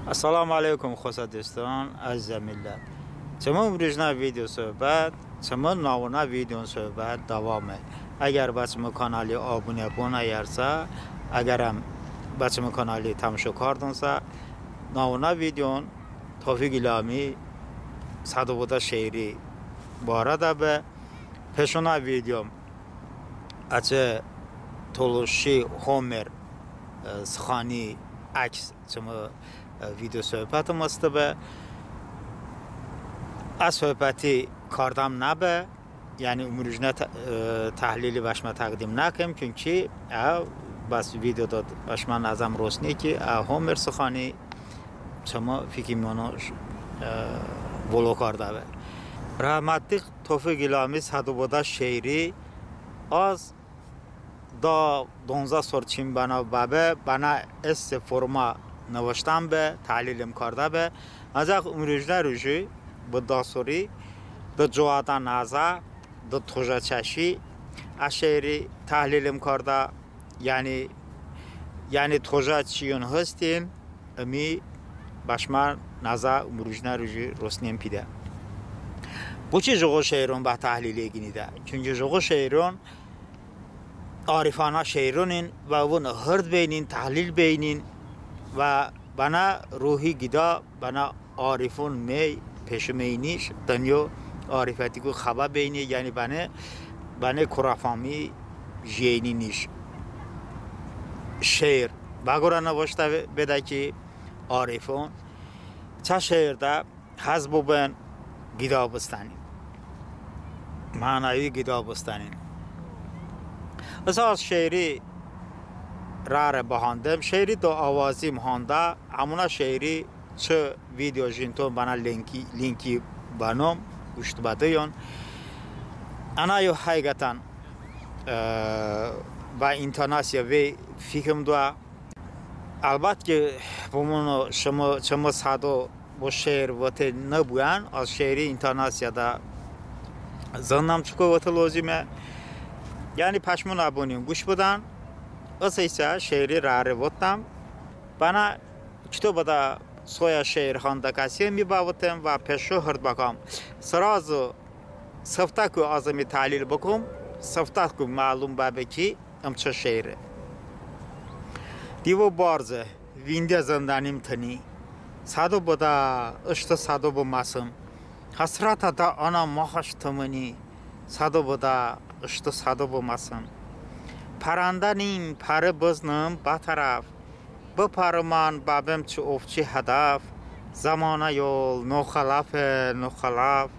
السلام علیکم خواسته دوستان عزیز ملت. چمون روزنا ویدیو صحبت چمون ناونا ویدیو صحبت دوامه. اگر بچم کانالی آبونه بونه یارسا اگرم بچم کانالی تماشا کردنسا ناونا ویدیو توفیق ایلامی صدو بوده شعری بارده به پشونا ویدیو اچه تولوشی هومر سخانی عکس چمو ویدیو صحبت مستبه از صحبتی کاردم نبه یعنی امروزنا تحلیلی باشما تقدیم نکم چونکی بس ویدیو داد باشما نظم روشنی که هومر سخانی چمو فکر منوش ولو کرده به رحمتی توفیق ایلامی صدو بوده شعری از دا 12 سورچین بنا است فرما نوشتم به تحلیلم کرده به از امروزنا روزی به داستوری د جوادا نازا د توجه چشی اشعری تحلیلم کرده یعنی توجه چیون هستین امی باشما نازا امروزنا روزی رسنیم پیده bu چی جوغو شعرون به تحلیلی گینیده چونکه جوغو شعرون عارفانه شعرونین و اون هرد بینین تحلیل بینین و بنا روحی گیدا بنا عارفون می پیشمینیش دنیا عارفتی کو خبر بینی یعنی بنا کرافامی جینی نیش شعر باگورا نوشته بده که عارفون چه شعر ده حزب بن گیدا بستانین معنایی گیدا بستانین اساس شعری راره بهاندم شعری دو آوازیم هانده همونا شعری چه ویدیو جینتون بنا لینکی بانم گوشت بده یون انا یو حقیقتا با اینترناسیا وی فکرم دو البته که بمونو شما سادو با شعر وقت نبودن از شعری اینترناسیا دا زنم چکو وقت لازمه یعنی پشمون ابونیم گوش بدن اساسا شعری راره وقتم بنا کتاب دا سویا شعر خانده کسی می باوتم و پیشو هرد بکم سرازو سفته کو آزمی تحلیل بکم سفته کو معلوم بابه کی ام چه شعره دیو بارزه وینده زندانیم تنی سادو بودا اشت سادو بماسم حسرت دا آنا مخش تمنی سادو بودا اشت سادو بماسم پرنده نیم پره بزنم با طرف بپرمان بابم چه افچی هدف زمانه یول نخلاف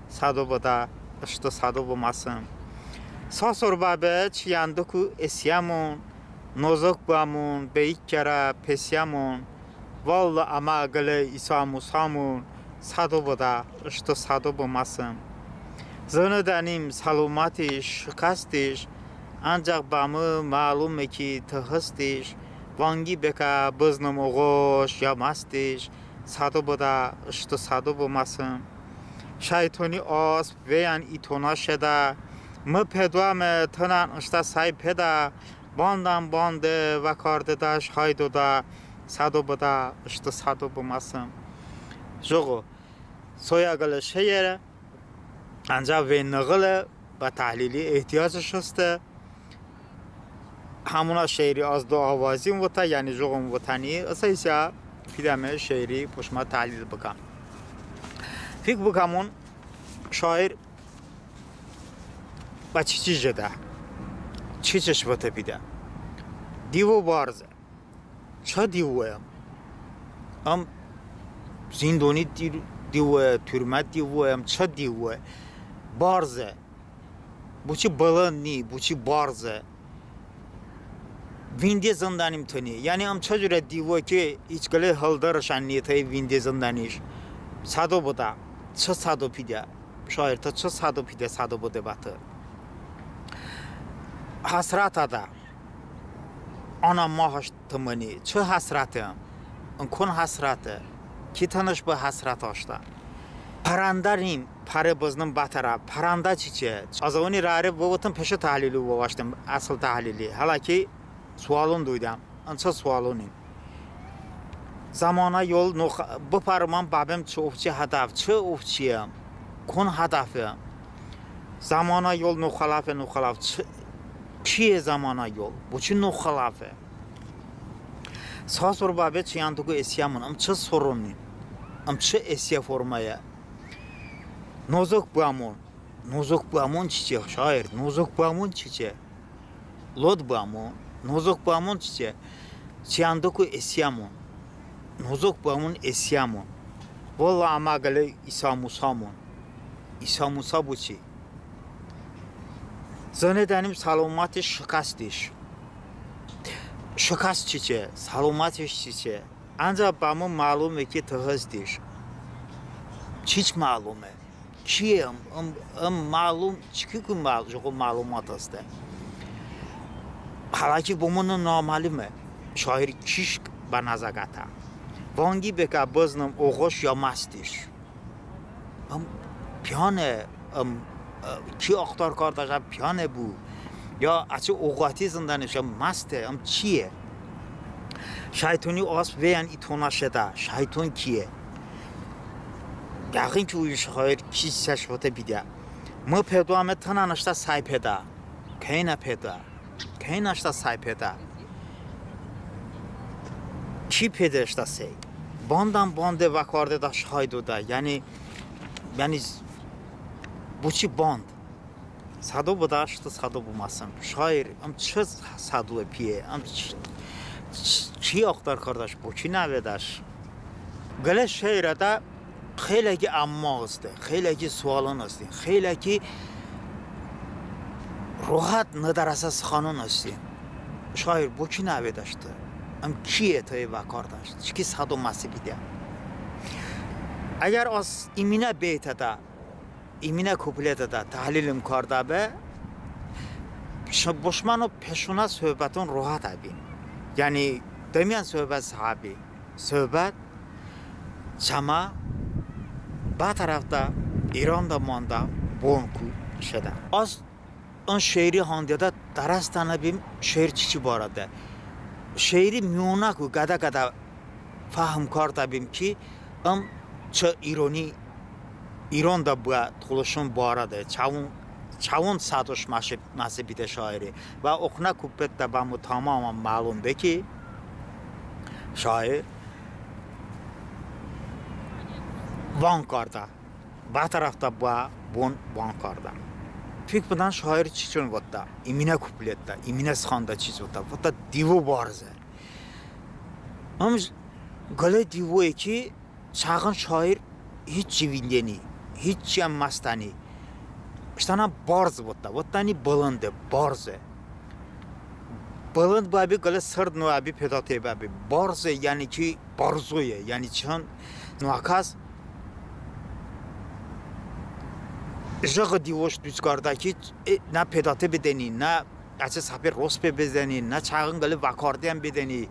سادو بودا اشت سادو بماسم ساسور بابه چیانده کو اسیامون نوزک بامون به یک کره پسیامون والله اما گله ایسا موسامون سادو بودا اشت سادو بماسم زنه دنیم سلامتش شکستش ancak bamı malum ki tıhıstiş vangi beka bıznım oğuş yamastiş sadı boda ıştı sadı bumasın şeytoni as veyan itona şeda mı pedvame tınan ışta say peda bandan bandı ve kardedaş haydoda sadı boda ıştı sadı bumasın jogo soyagalı şeyere ancak ve nığılı ve tahlili ihtiyacı şıstı همونا شعری از دو آوازیم وطا یعنی جوغم وطنی اساسا پیدمه شعری پشما تحلیل بکن فکر بکمون شاعر با چی چیز جده چی چش وطا پیده دیو بارزه چه دیوه ام زندونی دیوه ترمت دیوه ام چه دیوه بارزه bu چی بلند نی bu چی بارزه وینده زندانیم تنی یعنی ام چجوره دیو که هیچ گله هلدرشان نیته وینده زندانیش سادو بوده چه سادو پیده شاعر تا چه سادو پیده سادو بوده باتر حسرت ادا آنا ماهش تمنی چه حسرتم اون کن حسرته کی تنش به حسرت آشته پرندریم پره بزنم باتره پرنده چیه از اونی راره بودم پیش تحلیلی بواشتم اصل تحلیلی حالا که سوالون دویدم انچه سوالونیم Zamana yol bu parman babim çı ofçi hadaf çı ofçiyim kon hadafım zamana yol nuxalaf çiye zamana yol bu çi nuxalafı sağ soru babet çiyandığı esiyamın am çı sorunun am çı esiya formaya nozok bu amon çiçe şair nozok bu amon çiçe lod bu amon nozok bu amon çiçe çiyandığı esiyamın nozok bu amon esiyamın vallahi ama gale İsa Musa bu çi zannederim salomatı şikast çiçe salomatı çiçe ancak bana malum ki tığızdır hiç malume çiye malum çünkü malumat است حالا bunun normali mi şair kişk banazagata vangi beka baznam oğuş ya mastiş piyane ki aktar kardeşa piyane bu ya açı oğati zindanışa maste çiye şeytani as veyan itona şeda şeytan kiye یقین که اوی شایر کیسه شده بیده ما پیدا همه تنانشتا سای پیدا که نشتا سای پیدا کی پیداشتا سی بانده وکارده دا شایدو دا یعنی bu çi band sado budaştı sado bumasın şair am çı sado piye am çi aktar kardeş bu çi navedaş gele şeirada خیلی که اما است خیلی که سوالان است خیلی که راحت ندار اساس خانون است شاعر بو کی نوی داشته ام کیه توی وکار داشت چی صدو مسیبیده اگر از ایمینه بیت دا ایمینه کوپلت دا تحلیلم کرده به بشمانو پشونه صحبتون راحت بین یعنی دمیان صحبت صحابی صحبت شما با tarafta İran'da manda bonku şeda. Az on şehri handiyada darastana bim şehir çiçi barada. Şehri miyonaku gada fahm karta bim ki am çı İran'da bu tuluşun barada. Çavun sadoş masibide şairi. Ve okna kubbet de bamu tamamen malum be ki şair وان کرده با طرفتا با بون وان کرده فکر بدن شاعر چی چون وقتا ایمینه کوپلیت دا ایمینه سخانده چیز وقتا دیو بارزه همش گله دیوی که چاقن شاعر هیچ چیوینده نی هیچ چیم مستانی اشتانا بارز وقتا نی بلنده بارزه بلند بابی گله سرد نوابی پیداته بابی بارزه یعنی که بارزویه یعنی چون نوکاس جغ دیوش دوست کرده که نه پیداته بدنی نه از سپر روسپ بزنی نه چاقن گله وکارده هم بدنی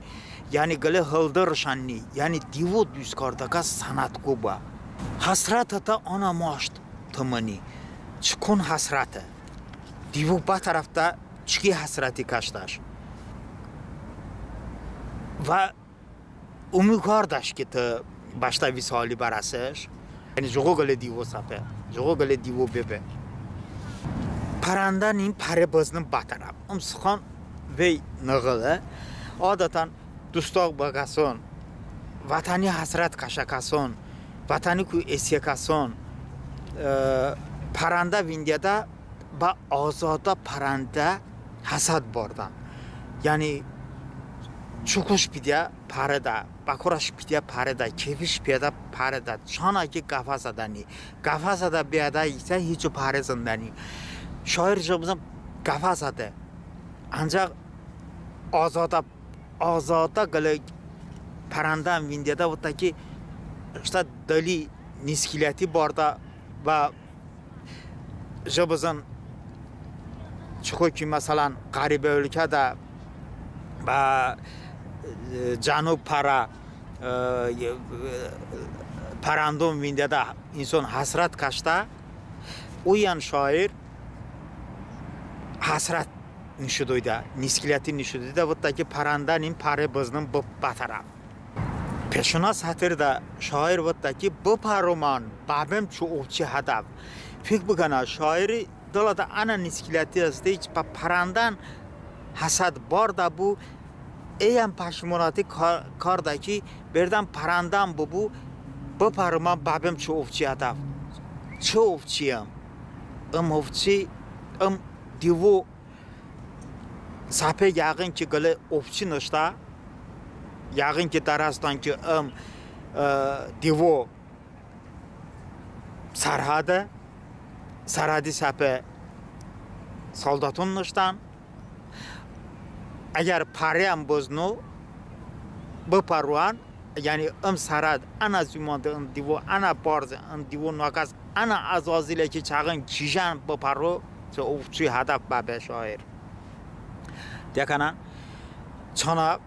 یعنی گله هلدرشانی یعنی دیو دوست کرده که سنت کو با حسرت تا آنا ماشت تمنی چکن حسرته دیو با طرف تا چکی حسرتی کشتش و امیدوار داشت که تا başta visali barasış yani jogo gale divo sape jogo gale divo bebe parandanin pare bazının batarab sıxan ve nağılı adatan dustaq bagason vatani hasrat kaşakason vatani ku esiyakason paranda vindiyada ba azada paranda hasad bardan yani çukuş bidya parada bakuraş bidya parada kefiş bidya parada çana ki kafasada biyada ise hiç parasındani şair jobuzun kafasada ancak azada gale parandan vindiyada vıttaki işte dali niskileti barda ve jobuzun çıkıyor ki mesela garibe ülkede ve Canub parandum vindiyada insan hasrat kaçta uyan şair hasrat nişuduyda niskileti nişuduyda vıttaki parandanin pare bazının batarab Peşina satırda şair vatta ki bu paruman babam çoğuvçi hadav. Fikr bugana şairi dalada ana niskilati azde hiç parandan hasad bar da bu eyan paşmonati karda ki birden parandan bu paruman babam çoğuvçi hadav. Çoğuvçiyim. Ovçi divu sapı yağın ki gale ovçi nışta yağın ki darastan ki divu sarhadi sapı soldatun nıştan eğer parayam boznu bu paruan yani sarad ana zümanda divu ana barz divu nakas ana azazile ki çağın kijan bu paru ço ovçi hadaf babe şair dekana çana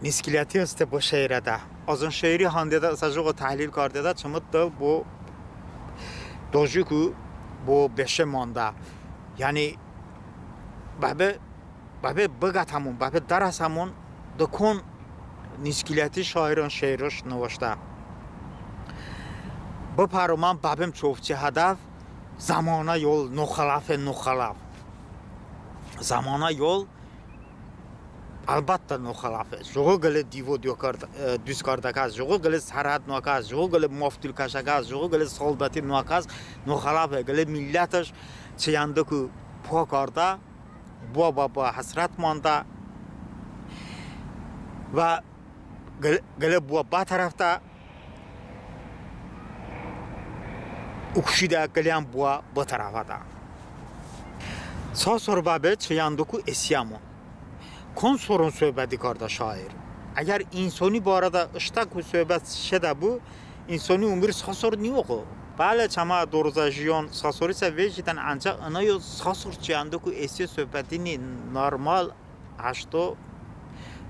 niskilati است bu şehirde. Az şehri handeda saçı tahlil kardeda çımıt da bu dojuku bu beşe manda. Yani babe bagatamon babe darasamon dokun niskilati şairin şehriş navaşta. Bu paruman babem çoğufçi hadaf zamana yol nokhalaf. Zamana yol albatta nokhalafı. Joğu gele divo düz kardakaz, joğu gele sarhat nokaz, joğu gele moftul kaşakaz, joğu gele soldati nokaz, nokhalafı gele milletş çeyandıku pokarda, baba hasrat manda ve gele bu tarafta ukşida gelen bu tarafa da. Sasor babe çeyandıku esyamu. Kon sorun söhbəti karda şair. Eğer insani bu arada ıştak bu söhbət şədə bu, insani umur sasor niye oku? Bələ çama doruzajiyon sasor ise veciden ancak ana yol sasor çiyandıku esya söhbətini normal haşto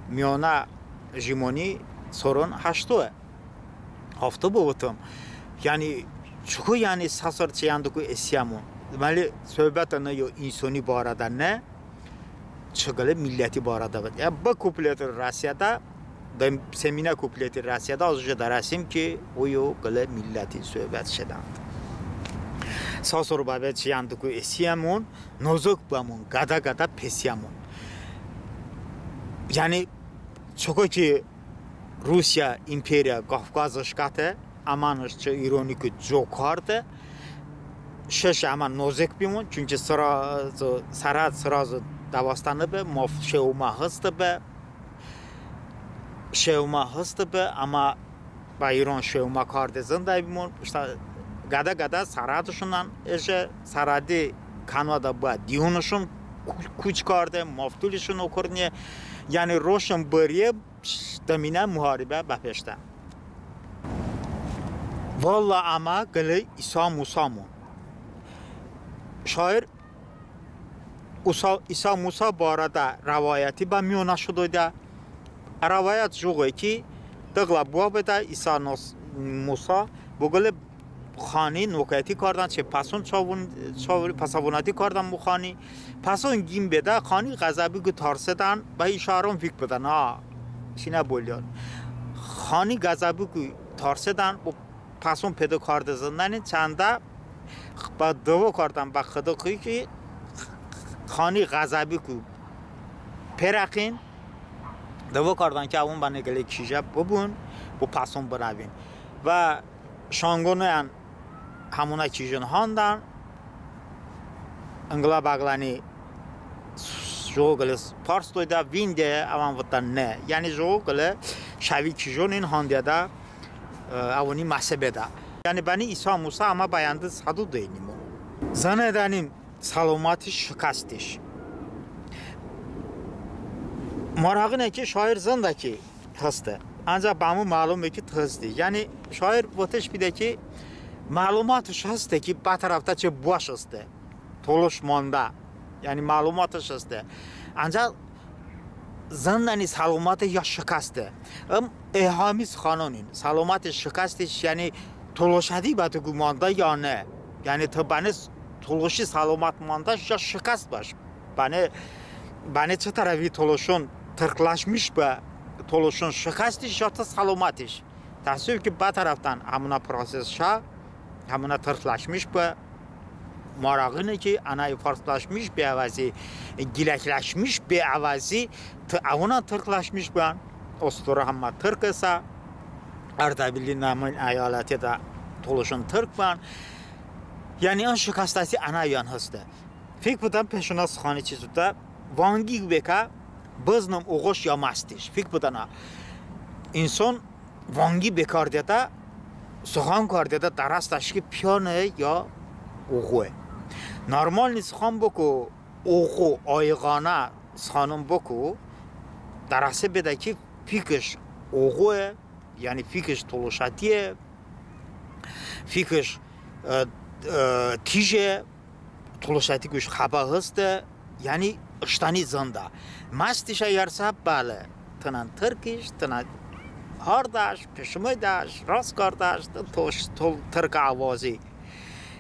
miyona jimoni sorun haşto. Hafta bu otum. Yani çünkü yani sasor çiyandıku esya mu? Deməli söhbət ana yol insani bu arada ne? Çıgılı milleti bu arada var. Ya bu kupleti Rusya'da, semina kupleti Rusya'da az önce de resim ki o yok gılı milleti söhbət şedan. Sasor babet çiyandıku esiyamun, nozuk bamun, gada pesyamun. Yani çok ki Rusya imperiya Kafkaz şkate, amanışçı ironik jokardı. Şeş aman nozuk bimun çünkü sırazı دواستانه به ماف شوما هست به اما با ایران شوما کار دزنده بیمون گدا سرادشونن اجه سرادی کانادا با دیونشون کوچ کرده مافتولشون اوکرنیه یعنی روشن بریه دمینه محاربه بپشته والله اما گلی ایسا موسامون شاعر İsa Musa bu arada rivayeti ba miyona şudoyda rivayet joğu ki dağla bu abeda İsa Musa bugüle خانی نوکاتی کردن چه پسون چاور پسوناتی کردن مخانی پسون گیم بده خانی غضبی که ترسیدن به اشاره فکر بدن شینه بولیان خانی غضبی که ترسیدن و پسون پیدا کرده زندن چنده با دو کردن با خدا که خانی غضبی که پرقین دو کردن که اون بنده گلی کیجه ببون و پسون بروین و شانگونه همونا کیجن هاندن انگلا بغلانی جوگل پارس دویده وینده اوان وطن نه یعنی جوگل شوی کیجن این هانده دا اوانی محسبه دا یعنی بنی ایسا موسا اما باینده صدو دینیم زنه دانیم سلامتی شکستش مراغنه که شاعر زنده که هسته ancak bana malum ki tızdı. Yani şair vətəş bir də ki malumatı hastı ki bu tarafta çə boş hastı. Toluşmanda. Yani malumatı hastı. Ancak zannani salomatı ya şikastı. Ehamiz xanonun salomatı şikastı yani toluşadi batı gumanda ya ne? Yani tabanı toluşu salomat manda ya şikast baş. Bana çə tərəfi toluşun tırklaşmış be toluşun şikastış ya da salomatiş. Təəssüf ki, bu taraftan hamına proses şa, hamına tırklaşmış bu marağını ki, anayı farslaşmış bir əvəzi, giləkləşmiş bir əvəzi, avuna tırklaşmış bu an. Ostura hamma Türk ise, Ardabilli namın eyaleti de toluşun Türk bu an. Yani an şikastası anayan hızdı. Fikr budan peşina sıxanı çizdi. Vangi beka, bıznım oğuş ya mastiş. Fikr budana. İnsan vangi bekardı da, sıxan kardı da darastaş ki piyano ya oğu. Normal sıxan boku, oğu ayğana sıxanın boku, darası bede ki fikir oğu, yani fikir toluşatiye, fikir tije, toluşati güç xaba hızdı, yani ıştani zanda. Mastişe yarsa bale, tınan Türkiş, tınan hardaş, peşimeydaş, rast kardaş, Türk avazı.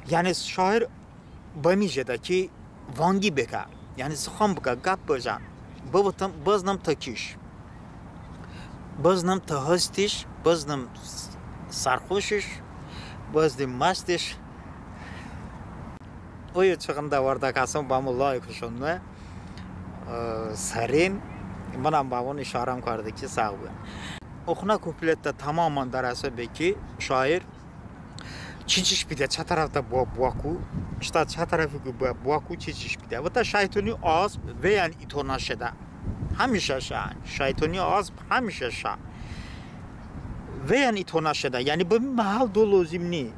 Yani şair bamijede ki vangi beka, yani sıxan beka, gap böcan, bıznım tıkiş. Bıznım tıhıstiş, bıznım sarhoşiş, bıznım mastiş. O çıkında vardı kasım bamu layıkışın mı? Serin, bana babun işaram kardı ki sağ olun. Okuna kuplette tamamen darası beki şair çiçiş bir de çatarafta buaku, işte çatarafı buaku çiçiş bir de. Bu da şeytani ağız ve yani itonaşeda. Hamisha şan, şeytani ağız hamisha şan. Ve yani itonaşeda, yani bu mahal dolu zimni.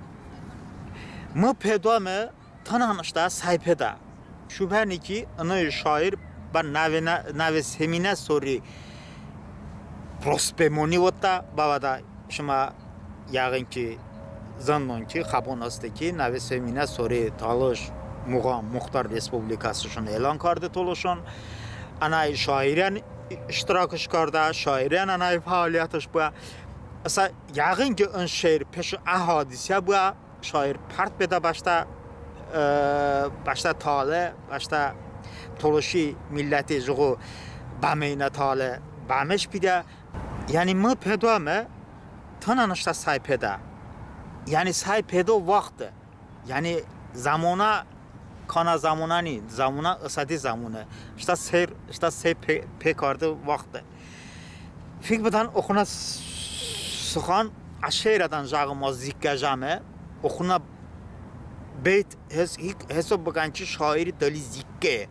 Mı pedo mı tananışta saypeda. Şüpheni ki ana şair ben nave semine soru prospemoni vota babada şuma yağın ki zannon ki xabon astı ki nave semine soru talış muğam muhtar respublikası şunu elan kardı toluşun. Anay şairen iştirakış karda, şairen anay faaliyatış bu. Asa yağın ki ön şehir peşi ahadise bu şair part beda başta tale, başta toluşi milleti zuğu bameyne tale, bameş bide. Yani mı pedo mı tananışta say peda. Yani say pedo vaxtı. Yani zamana kana zamanani, zamana ısadi zamanı. İşte ser pekardı vaxtı. Fikr budan okuna sıxan aşeyradan jağıma zikkajame okuna beyt hesap bakan ki şairi dali zikke.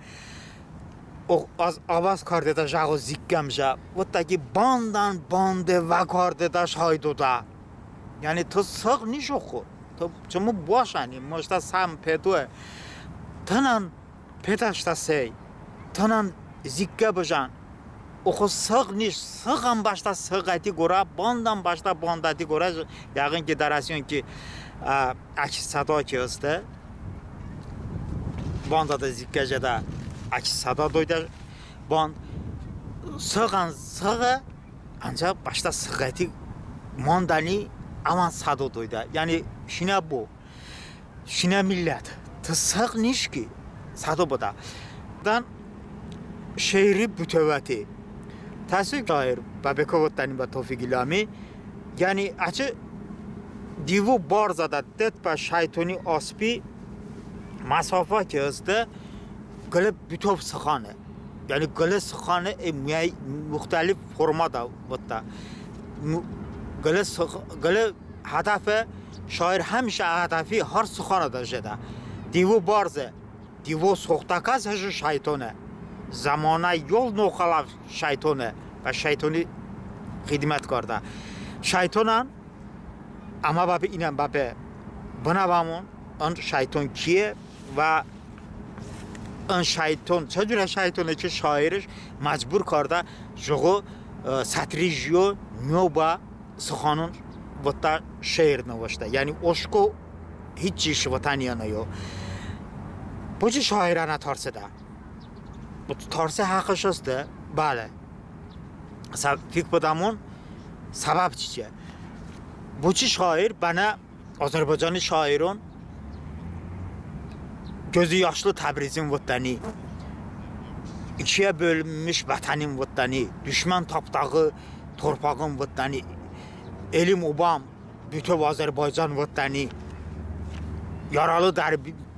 O az avaz kardı da jağı zikkamja. Vata ki bandan bande ve kardı da şaydo da. Yani to sık niş oku. To çamı boşani. Možda sam pedo. Tanan pedaşta sey. Tanan zikke bajan. Oku sık niş. Sıkan başta sıkati gora. Bandan başta bandati gora. Yağın ki darasyon ki aks sada ki özde. Banda da zikkeje da aks sada doyda. Band sıkan sığı ancak başta sıkati mandani aman sada doyda. Yani şine bu. Şine millet. Tısık niş ki sada bu da. Dan şehri bütevati. Təəssüf şair Babekovot'tan ve Tevfik İlhami yani açı divu barzada detpa şeytani aspi masafa ki özde gale bütov sıxanı. Yani gale sıxanı muhtelif formada vata. Gale hedefe şair hemşe hedefi her sıxanı da jeda. Divu barze, divu soxtakaz hıcı şeytanı. Zamana yol noxalaf şeytanı ve şeytani hizmet karda. Şeytanan ama babi inen babi buna vamun on şeytan kiye ve on şeytan çocuk şeytanı ki şairiş mecbur karda joğu satrijiyo nyoba sıxanın vata şehir navaşta. Yani oşko hiç iş vataniyanı yok. Bu ci şairana tarzda. Bu tarzı hakkış است bale. Fikr budamon sebep çiçe. Bu ci şair bana Azerbaycanlı şairon gözü yaşlı Təbrizin vatani, ikiye bölünmüş vatanın vatani, düşman tapdağı torpağın vatani, elim obam bütün Azerbaycan vatani yaralı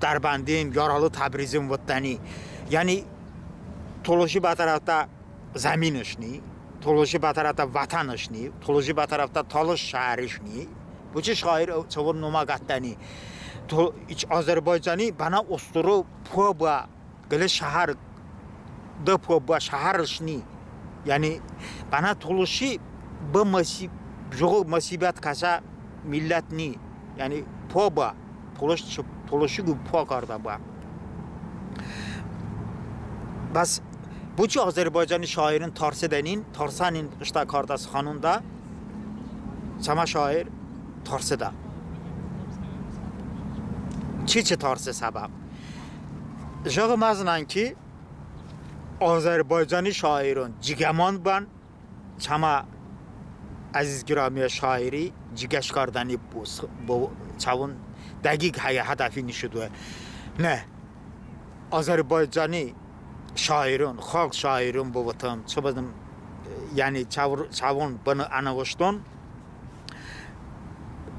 Dərbəndin, yaralı Təbrizin vatani yani toloşi bir tarafta zeminişni toloşi bir tarafta vatanışni toloşi bir tarafta Talış şehirişni bu çi şair çavur numa gattani iç Azerbaycanı bana osturu poba gele şehir de poba şehirişni yani bana toloşi bu masibet kasa milletni yani poba toloşi gibi po karda ba bas bu çi Azerbaycanı şairin Tarsanin işte kardas xanunda çama şair Tarsıda çi Tarsı sebep jağımazdan ki Azerbaycanı şairin cigeman ban çama aziz giramiye şairi cigeş kardani bu çavun dəqiq hedefi nişidir ne Azerbaycanı şairin, halk şairin bu vatan çabadım yani çavun bunu anavuştun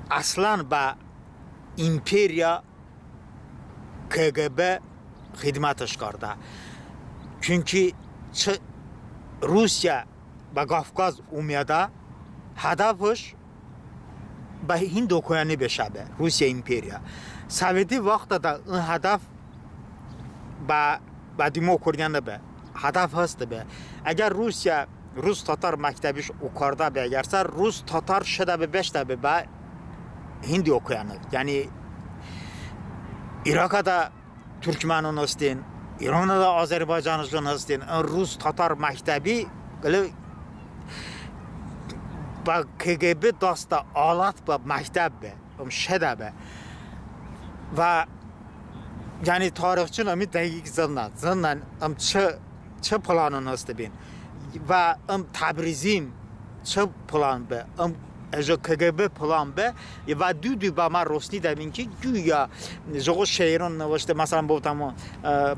aslan ba imperiya KGB hizmetmiş karda çünkü Rusya ve Kafkaz umyada hedefmiş ba Hind okyanı beşabe Rusya imperiya Sovyeti vaxtta da hedef ba demokrasiya be hedef hastı be eğer Rusya Rus Tatar mektebiş okarda be eğerse Rus Tatar şeda be beşte be ba Hind okyanı yani Irak'a da Türkmen'in istin İran'a da Azerbaycan'ın istin Rus Tatar mektebi böyle ba KGB dasta alat ba mektep be şeda be ve yani tarihçi nami dəqiq zannən çı planın astı bin ve Təbrizim çı plan be ejo KGB plan be ve düdü ba ma rosni demin ki güya joğu şehrin navaştı mesela bu tamam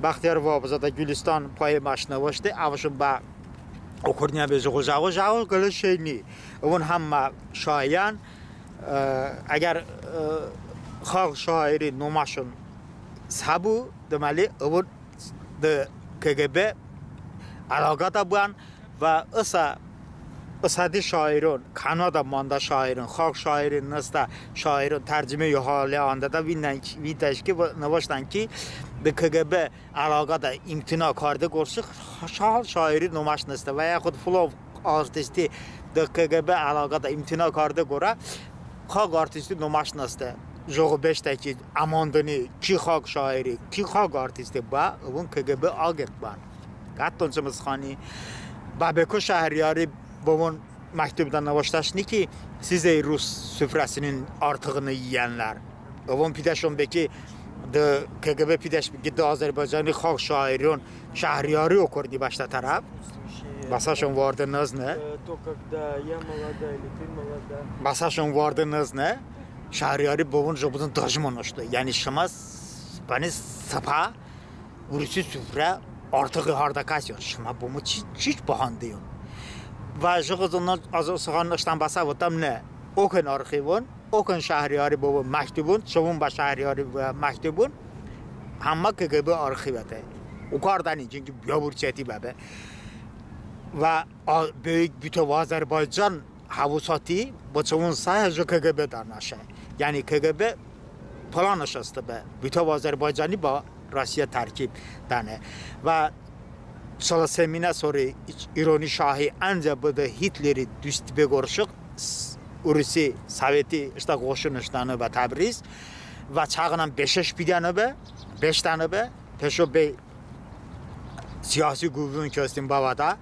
Baxtiyar Vabzada Gülistan payı maş navaştı avşın ba okurniya be joğu gele şeyni onun hamma şayan eğer xalq şairi numaşın sabu demeli o de KGB alakada buan ve ısadi şairin Kanada manda şairin halk şairin nasda şairin tercüme yuhali anda da vindeş ki navaştan ki de KGB alakada imtina kardı korşuk şairi numaş nasda veya xud flov artisti de KGB alakada imtina kardı gora halk artisti numaş nasda Joğu beşteki amandani ki xalq şairi, ki xalq artisti ba, onun KGB agent ban. Qattonçımız xani Babeko şehriyarı bunun mektubdan navaştaşını ki size Rus süfresinin artığını yiyenler. Onun pideşon beki de KGB pideş gitti Azerbaycanlı xalq şairin şehriyarı okurdu başta taraf. Basaşon vardı nazne. Basaşon vardı nazne. Şahriyarı babun jobudun dajman açtı. Yani şama bana sapa Rusi süfre artığı hardakasyon. Şama bunu hiç bahandıyım. Ve joguzundan az sığanlaştan basa vatam ne? Okun arxivun, okun şahriyarı babun mektubun, çoğun ba şahriyarı mektubun. Hamma KGB arxivete. Ukardani çünkü yaburçeti bebe. Ve büyük bütün Azerbaycan havusati bu çoğun sadece KGB'den aşağı. Yani KGB plan aşağısı be. Bütün Azerbaycan'ı ba Rusya terkip dane. Ve sonra semine sonra İroni Şahi anca bu da Hitler'i düst begorşuk Rusi Sovyeti işte koşunuştanı ve Təbriz ve çağınan 5 bir tane be 5 tane be peşo be siyasi güvün köstin babada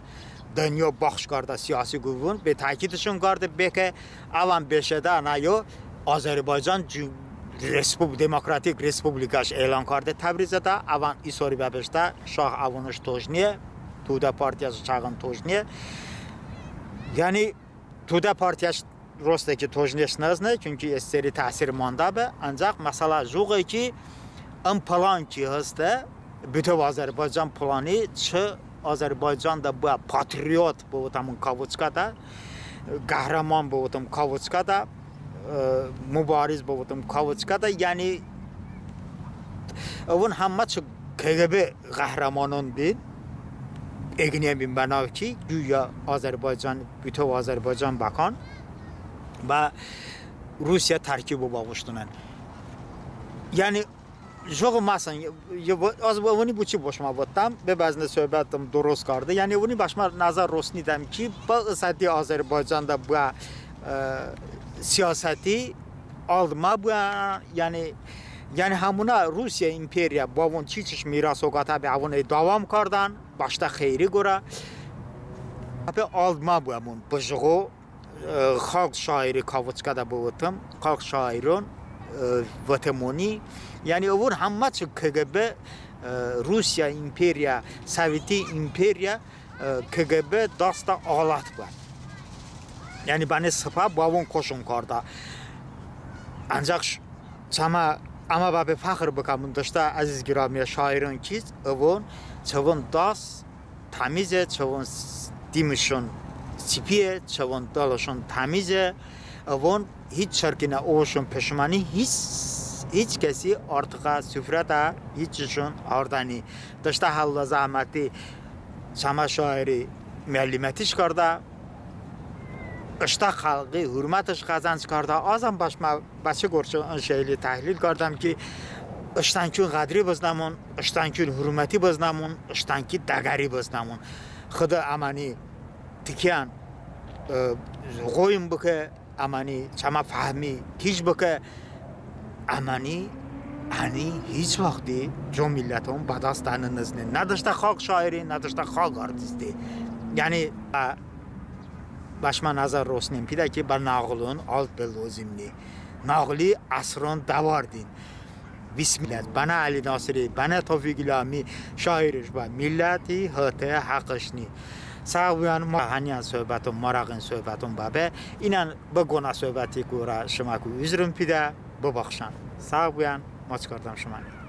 dünya baxışkarda siyasi güvün ve takidişin kardı beke avan 5'de anayo Azerbaycan Demokratik Respublikaş elan kardı Təbriz'de avan isori bebeşte şah avunuz tojniye Tuda Partiyası çağın tojniye yani Tuda Partiyası Rostaki tojniyeş nazne çünkü eseri təsir manda be ancak mesela joğu ki plan ki hasta bütün Azerbaycan planı çı Azerbaycan'da bu patriot bu tamın kavuçkada قهرمان بودم کاوچکادا مبارز بودم کاوچکادا یعنی اون همه چه KGB قهرمانان دید اگنیه بین بناو کی güya Azerbaycan bütün Azerbaycan bakan ve Rusya terkibi bağıştınan yani çok masan az bunu bu çi boşma battam ve bazı söhbetim doğrusu kardı yani bunu başma nazar rosnidem ki bu ısadi Azerbaycan'da bu siyaseti alma bu yani hamuna Rusya imperiya bavun çiçiş miras ogata be avun davam kardan başta xeyri gora be alma bu amun bujgo xalq şairi Kavıçkada butum xalq şairon vatemoni yani ovur hamma KGB Rusya imperiya Sovyeti imperiya KGB dasta alat bu yani bana sıfa bavun koşun karda ancak ama به فخر بکنم داشته عزیز گرامی شاعران کیست اون چون داست تمیزه چون دیمشون سپیه چون دلشون تمیزه اون هیچ شرکینه اوشون پشمانی هیچ کسی ارتقا سفرتا هیچشون آردنی داشته حال زحمتی شما شاعری معلوماتیش کرده اشتا خلقی حرمتش قزنج کرده آزم بچه گرچه شیلی تحلیل کردم که اشتانکون قدری بزنمون اشتانکون حرمتی بزنمون اشتانکی دگری بزنمون خدا امانی تکیان قویم بکه امانی چما فهمی تیج بکه امانی هیچ وقتی جو ملتون بداستان نزنه نداشته خاک شاعری نداشته خاک آرتیستی یعنی başma nazar rosnim pide ki ben nağılın alt belozimli nağılı asrın davardin Bismillah bana Ali Nasiri bana Tevfik İlhami şairiş ba milleti hate haqqışni sağuyan mahaniyan söhbətim marağın söhbətim babe inan bu gona söhbəti qura şıma ku üzrüm pide bu baxşan sağuyan maç kardım şıma